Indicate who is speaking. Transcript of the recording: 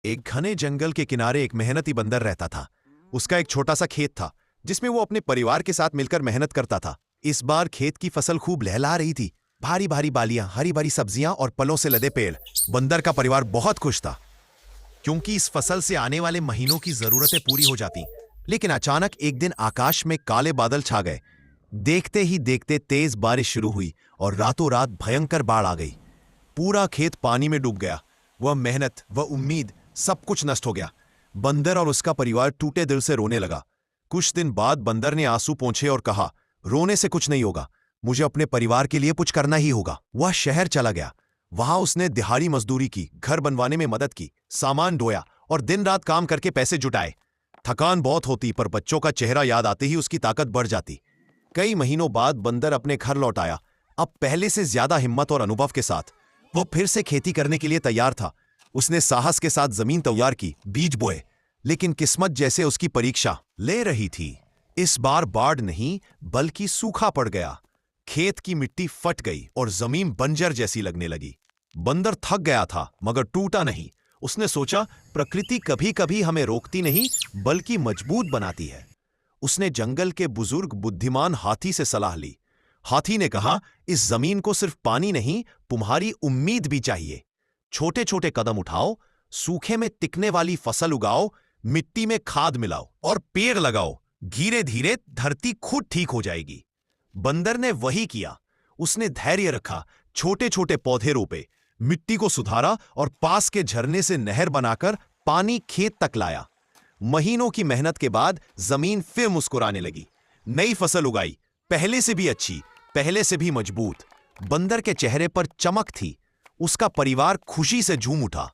Speaker 1: एक घने जंगल के किनारे एक मेहनती बंदर रहता था। उसका एक छोटा सा खेत था जिसमें वो अपने परिवार के साथ मिलकर मेहनत करता था। इस बार खेत की फसल खूब लहला रही थी। भारी भारी बालियां, हरी भरी सब्जियां और फलों से लदे पेड़। बंदर का परिवार बहुत खुश था क्योंकि इस फसल से आने वाले महीनों की जरूरतें पूरी हो जाती। लेकिन अचानक एक दिन आकाश में काले बादल छा गए। देखते ही देखते तेज बारिश शुरू हुई और रातों रात भयंकर बाढ़ आ गई। पूरा खेत पानी में डूब गया। वह मेहनत, वह उम्मीद, सब कुछ नष्ट हो गया। बंदर और उसका परिवार टूटे दिल से रोने लगा। कुछ दिन बाद बंदर ने आंसू पोंछे और कहा, रोने से कुछ नहीं होगा, मुझे अपने परिवार के लिए कुछ करना ही होगा। वह शहर चला गया। वहां उसने दिहाड़ी मजदूरी की, घर बनवाने में मदद की, सामान ढोया और दिन रात काम करके पैसे जुटाए। थकान बहुत होती, पर बच्चों का चेहरा याद आते ही उसकी ताकत बढ़ जाती। कई महीनों बाद बंदर अपने घर लौट आया, अब पहले से ज्यादा हिम्मत और अनुभव के साथ। वो फिर से खेती करने के लिए तैयार था। उसने साहस के साथ जमीन तैयार की, बीज बोए, लेकिन किस्मत जैसे उसकी परीक्षा ले रही थी। इस बार बाढ़ नहीं बल्कि सूखा पड़ गया। खेत की मिट्टी फट गई और जमीन बंजर जैसी लगने लगी। बंदर थक गया था मगर टूटा नहीं। उसने सोचा, प्रकृति कभी कभी हमें रोकती नहीं बल्कि मजबूत बनाती है। उसने जंगल के बुजुर्ग बुद्धिमान हाथी से सलाह ली। हाथी ने कहा, इस जमीन को सिर्फ पानी नहीं, तुम्हारी उम्मीद भी चाहिए। छोटे छोटे कदम उठाओ, सूखे में टिकने वाली फसल उगाओ, मिट्टी में खाद मिलाओ और पेड़ लगाओ। धीरे धीरे धरती खुद ठीक हो जाएगी। बंदर ने वही किया। उसने धैर्य रखा, छोटे छोटे पौधे रोपे, मिट्टी को सुधारा और पास के झरने से नहर बनाकर पानी खेत तक लाया। महीनों की मेहनत के बाद जमीन फिर मुस्कुराने लगी। नई फसल उगाई, पहले से भी अच्छी, पहले से भी मजबूत। बंदर के चेहरे पर चमक थी। उसका परिवार खुशी से झूम उठा।